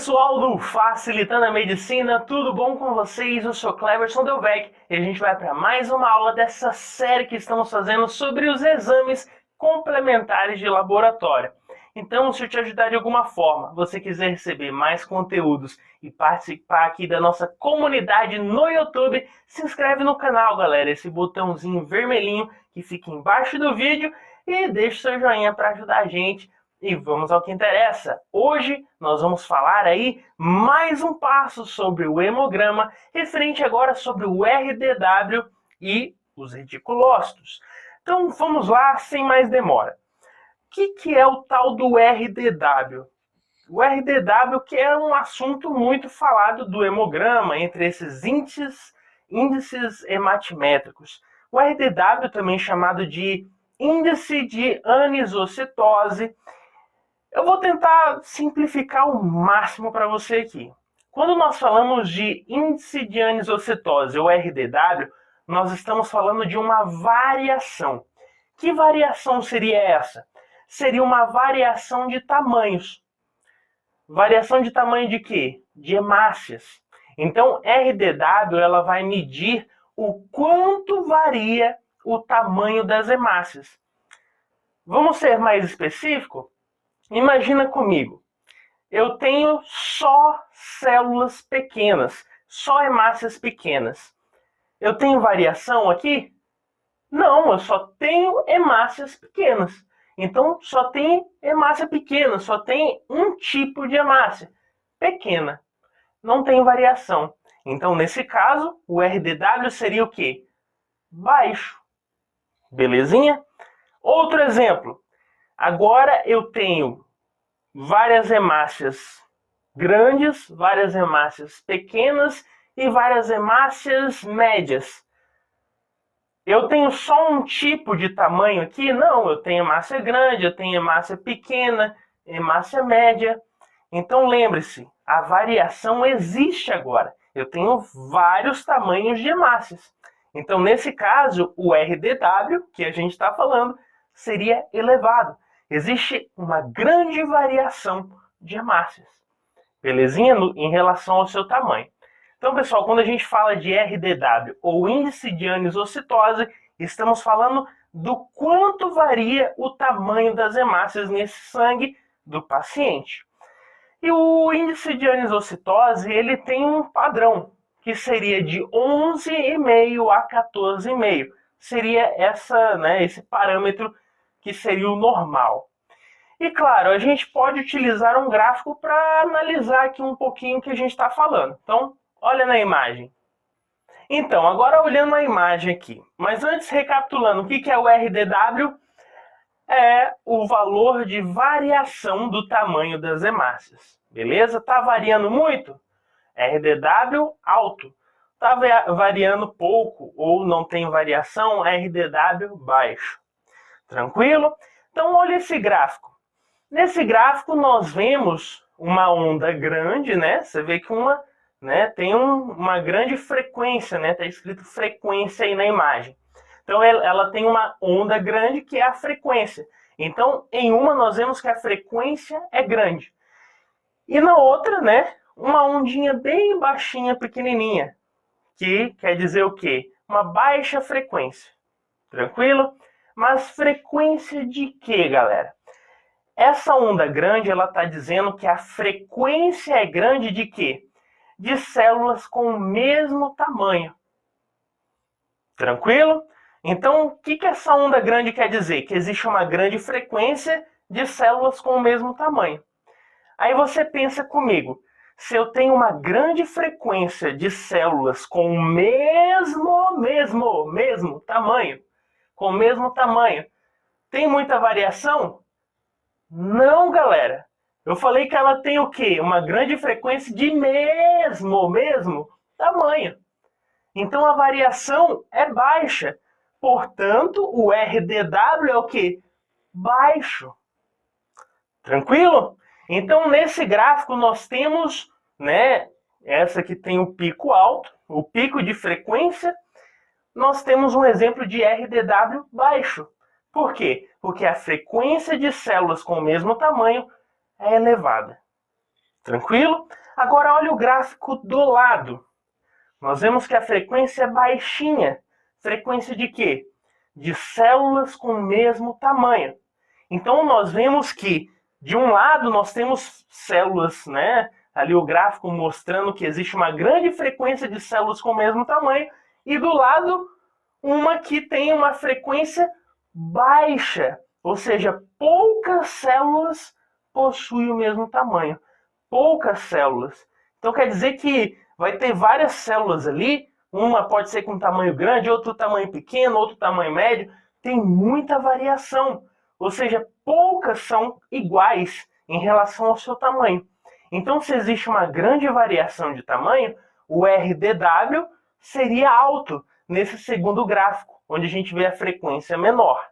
pessoal do Facilitando a Medicina, tudo bom com vocês? Eu sou Cleverson Delvecq e a gente vai para mais uma aula dessa série que estamos fazendo sobre os exames complementares de laboratório. Então, se eu te ajudar de alguma forma, você quiser receber mais conteúdos e participar aqui da nossa comunidade no YouTube, se inscreve no canal, galera, esse botãozinho vermelhinho que fica embaixo do vídeo e deixa seu joinha para ajudar a gente. E vamos ao que interessa. Hoje nós vamos falar aí mais um passo sobre o hemograma, referente agora sobre o RDW e os reticulócitos. Então vamos lá, sem mais demora. O que é o tal do RDW? O RDW que é um assunto muito falado do hemograma, entre esses índices hematimétricos. O RDW, também chamado de índice de anisocitose. Eu vou tentar simplificar o máximo para você aqui. Quando nós falamos de índice de anisocitose, ou RDW, nós estamos falando de uma variação. Que variação seria essa? Seria uma variação de tamanhos. Variação de tamanho de quê? De hemácias. Então, RDW ela vai medir o quanto varia o tamanho das hemácias. Vamos ser mais específico? Imagina comigo, eu tenho só células pequenas, só hemácias pequenas. Eu tenho variação aqui? Não, eu só tenho hemácias pequenas. Então, só tem hemácia pequena, só tem um tipo de hemácia, pequena. Não tem variação. Então, nesse caso, o RDW seria o quê? Baixo. Belezinha? Outro exemplo. Agora eu tenho várias hemácias grandes, várias hemácias pequenas e várias hemácias médias. Eu tenho só um tipo de tamanho aqui? Não, eu tenho hemácia grande, eu tenho hemácia pequena, hemácia média. Então lembre-se, a variação existe agora. Eu tenho vários tamanhos de hemácias. Então nesse caso, o RDW, que a gente está falando, seria elevado. Existe uma grande variação de hemácias, belezinha? Em relação ao seu tamanho. Então, pessoal, quando a gente fala de RDW, ou índice de anisocitose, estamos falando do quanto varia o tamanho das hemácias nesse sangue do paciente. E o índice de anisocitose, ele tem um padrão, que seria de 11,5 a 14,5. Seria esse parâmetro que seria o normal. E claro, a gente pode utilizar um gráfico para analisar aqui um pouquinho o que a gente está falando. Então, olha na imagem. Então, agora olhando a imagem aqui. Mas antes, recapitulando, o que é o RDW? É o valor de variação do tamanho das hemácias. Beleza? Está variando muito? RDW alto. Está variando pouco ou não tem variação? RDW baixo. Tranquilo? Então, olha esse gráfico. Nesse gráfico, nós vemos uma onda grande, né? Você vê que tem uma grande frequência, né? Está escrito frequência aí na imagem. Então, ela tem uma onda grande, que é a frequência. Então, em uma, nós vemos que a frequência é grande. E na outra, né? Uma ondinha bem baixinha, pequenininha. Que quer dizer o quê? Uma baixa frequência. Tranquilo? Mas frequência de quê, galera? Essa onda grande, ela está dizendo que a frequência é grande de quê? De células com o mesmo tamanho. Tranquilo? Então, o que essa onda grande quer dizer? Que existe uma grande frequência de células com o mesmo tamanho. Aí você pensa comigo, se eu tenho uma grande frequência de células com o mesmo tamanho, tem muita variação? Não, galera. Eu falei que ela tem o quê? Uma grande frequência de mesmo tamanho. Então a variação é baixa. Portanto, o RDW é o quê? Baixo. Tranquilo? Então, nesse gráfico, nós temos, né, essa que tem o pico alto, o pico de frequência. Nós temos um exemplo de RDW baixo. Por quê? Porque a frequência de células com o mesmo tamanho é elevada. Tranquilo? Agora olha o gráfico do lado. Nós vemos que a frequência é baixinha. Frequência de quê? De células com o mesmo tamanho. Então nós vemos que de um lado nós temos células, né? Ali o gráfico mostrando que existe uma grande frequência de células com o mesmo tamanho, e do lado uma que tem uma frequência baixa, ou seja, poucas células possuem o mesmo tamanho. Poucas células. Então quer dizer que vai ter várias células ali, uma pode ser com tamanho grande, outro tamanho pequeno, outro tamanho médio, tem muita variação. Ou seja, poucas são iguais em relação ao seu tamanho. Então, se existe uma grande variação de tamanho, o RDW seria alto nesse segundo gráfico, onde a gente vê a frequência menor.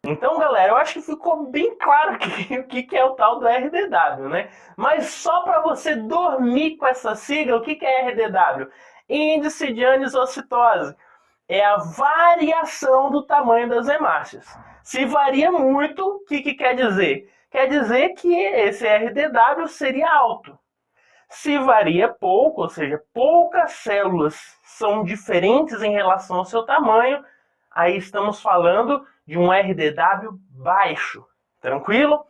Então, galera, eu acho que ficou bem claro aqui o que é o tal do RDW, né? Mas só para você dormir com essa sigla, o que é RDW? Índice de anisocitose. É a variação do tamanho das hemácias. Se varia muito, o que quer dizer? Quer dizer que esse RDW seria alto. Se varia pouco, ou seja, poucas células são diferentes em relação ao seu tamanho, aí estamos falando de um RDW baixo. Tranquilo?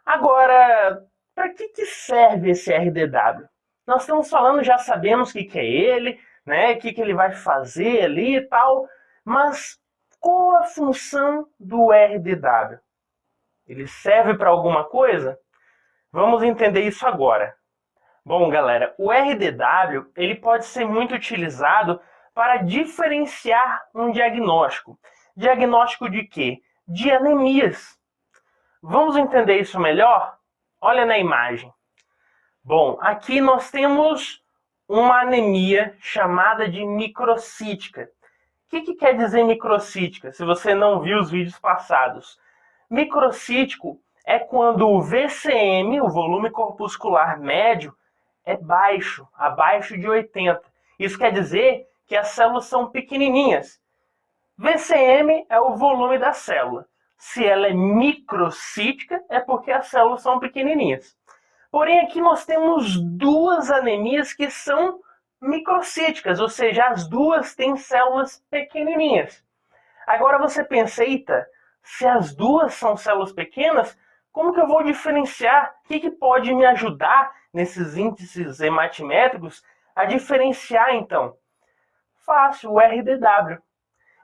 Agora, para que serve esse RDW? Nós estamos falando, já sabemos o que é ele, né? O que ele vai fazer ali e tal, mas qual a função do RDW? Ele serve para alguma coisa? Vamos entender isso agora. Bom, galera, o RDW ele pode ser muito utilizado para diferenciar um diagnóstico. Diagnóstico de quê? De anemias. Vamos entender isso melhor? Olha na imagem. Bom, aqui nós temos uma anemia chamada de microcítica. O que quer dizer microcítica, se você não viu os vídeos passados? Microcítico é quando o VCM, o volume corpuscular médio, é baixo, abaixo de 80. Isso quer dizer que as células são pequenininhas. VCM é o volume da célula. Se ela é microcítica, é porque as células são pequenininhas. Porém, aqui nós temos duas anemias que são microcíticas, ou seja, as duas têm células pequenininhas. Agora você pensa, eita, se as duas são células pequenas, como que eu vou diferenciar? O que pode me ajudar nesses índices hematimétricos a diferenciar, então? Fácil, o RDW.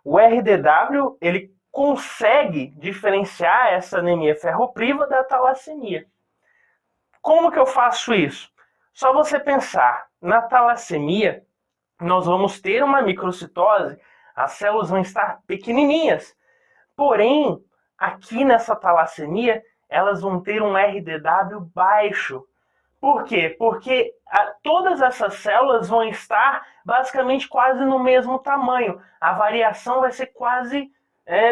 O RDW, ele consegue diferenciar essa anemia ferropriva da talassemia. Como que eu faço isso? Só você pensar, na talassemia, nós vamos ter uma microcitose, as células vão estar pequenininhas. Porém, aqui nessa talassemia, elas vão ter um RDW baixo. Por quê? Porque todas essas células vão estar basicamente quase no mesmo tamanho. A variação vai ser quase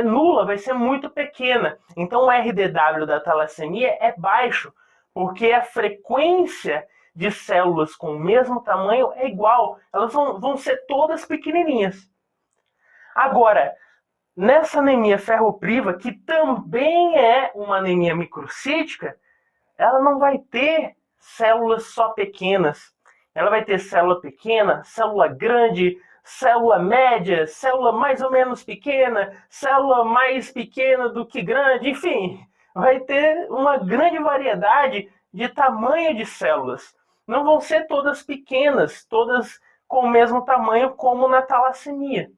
nula, vai ser muito pequena. Então o RDW da talassemia é baixo, porque a frequência de células com o mesmo tamanho é igual. Elas vão ser todas pequenininhas. Agora, nessa anemia ferropriva, que também é uma anemia microcítica, ela não vai ter células só pequenas. Ela vai ter célula pequena, célula grande, célula média, célula mais ou menos pequena, célula mais pequena do que grande, enfim, vai ter uma grande variedade de tamanho de células. Não vão ser todas pequenas, todas com o mesmo tamanho como na talassemia.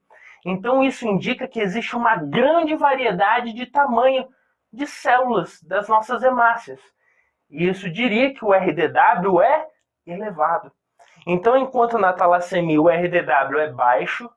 Então isso indica que existe uma grande variedade de tamanho de células das nossas hemácias. E isso diria que o RDW é elevado. Então, enquanto na talassemia o RDW é baixo,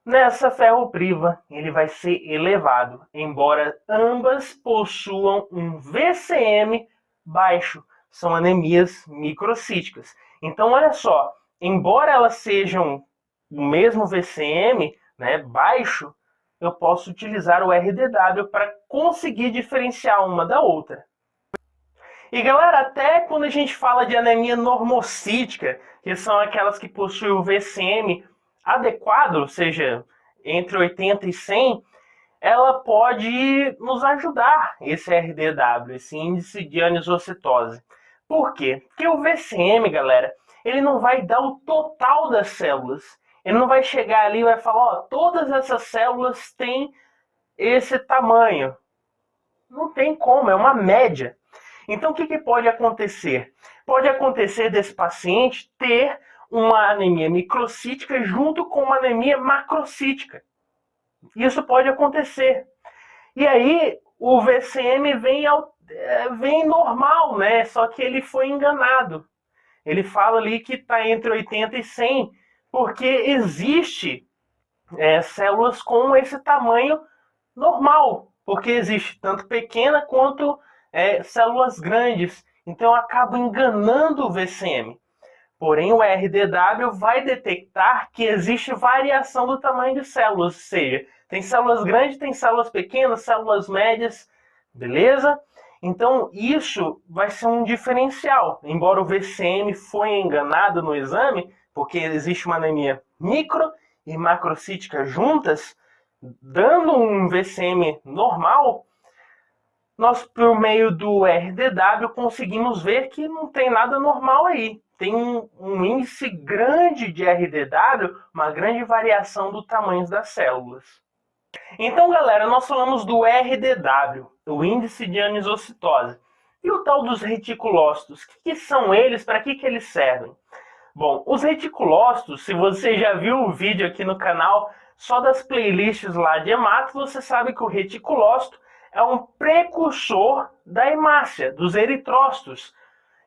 nessa ferropriva ele vai ser elevado, embora ambas possuam um VCM baixo. São anemias microcíticas. Então, olha só, embora elas sejam o mesmo VCM, né, baixo, eu posso utilizar o RDW para conseguir diferenciar uma da outra. E galera, até quando a gente fala de anemia normocítica, que são aquelas que possuem o VCM adequado, ou seja, entre 80 e 100, ela pode nos ajudar, esse RDW, esse índice de anisocitose. Por quê? Porque o VCM, galera, ele não vai dar o total das células. Ele não vai chegar ali e vai falar, ó, todas essas células têm esse tamanho. Não tem como, é uma média. Então, o que pode acontecer? Pode acontecer desse paciente ter uma anemia microcítica junto com uma anemia macrocítica. Isso pode acontecer. E aí, o VCM vem normal, né? Só que ele foi enganado. Ele fala ali que está entre 80 e 100, porque existe células com esse tamanho normal, porque existe tanto pequena quanto células grandes. Então acaba enganando o VCM. Porém, o RDW vai detectar que existe variação do tamanho de células, ou seja, tem células grandes, tem células pequenas, células médias, beleza? Então, isso vai ser um diferencial. Embora o VCM foi enganado no exame, porque existe uma anemia micro e macrocítica juntas, dando um VCM normal, nós, por meio do RDW, conseguimos ver que não tem nada normal aí. Tem um índice grande de RDW, uma grande variação do tamanho das células. Então, galera, nós falamos do RDW, o índice de anisocitose. E o tal dos reticulócitos, o que são eles, para que eles servem? Bom, os reticulócitos, se você já viu o vídeo aqui no canal só das playlists lá de hemato, você sabe que o reticulócito é um precursor da hemácia, dos eritrócitos.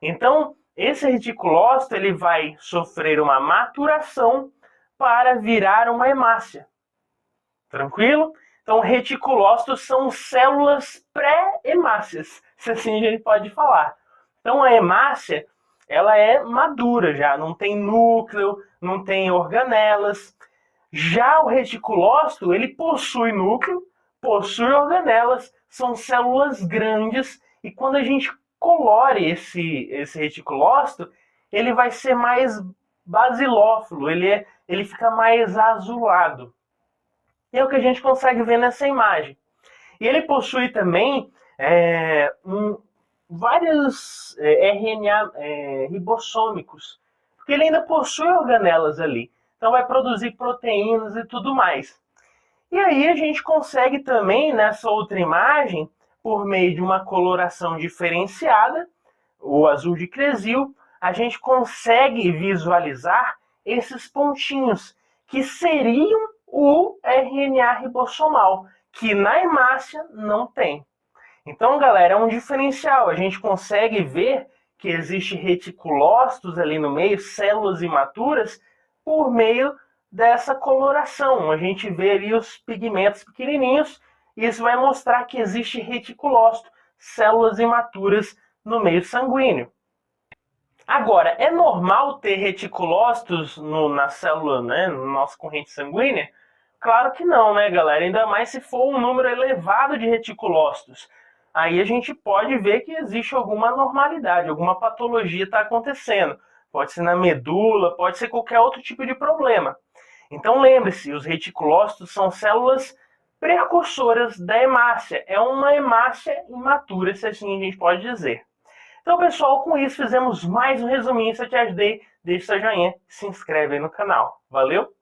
Então, esse reticulócito ele vai sofrer uma maturação para virar uma hemácia. Tranquilo? Então, reticulócitos são células pré-hemácias, se assim a gente pode falar. Então, a hemácia ela é madura já, não tem núcleo, não tem organelas. Já o reticulócito, ele possui núcleo, possui organelas, são células grandes, e quando a gente colore esse reticulócito, ele vai ser mais basilófilo, ele fica mais azulado. E é o que a gente consegue ver nessa imagem. E ele possui também vários RNA ribossômicos, porque ele ainda possui organelas ali. Então vai produzir proteínas e tudo mais. E aí a gente consegue também, nessa outra imagem, por meio de uma coloração diferenciada, o azul de Cressil, a gente consegue visualizar esses pontinhos, que seriam o RNA ribossomal, que na hemácia não tem. Então, galera, é um diferencial. A gente consegue ver que existe reticulócitos ali no meio, células imaturas, por meio dessa coloração. A gente vê ali os pigmentos pequenininhos e isso vai mostrar que existe reticulócito, células imaturas no meio sanguíneo. Agora, é normal ter reticulócitos na célula, né, na nossa corrente sanguínea? Claro que não, né, galera? Ainda mais se for um número elevado de reticulócitos. Aí a gente pode ver que existe alguma anormalidade, alguma patologia está acontecendo. Pode ser na medula, pode ser qualquer outro tipo de problema. Então lembre-se, os reticulócitos são células precursoras da hemácia. É uma hemácia imatura, se assim a gente pode dizer. Então, pessoal, com isso fizemos mais um resuminho. Se eu te ajudei, deixa seu joinha e se inscreve aí no canal. Valeu!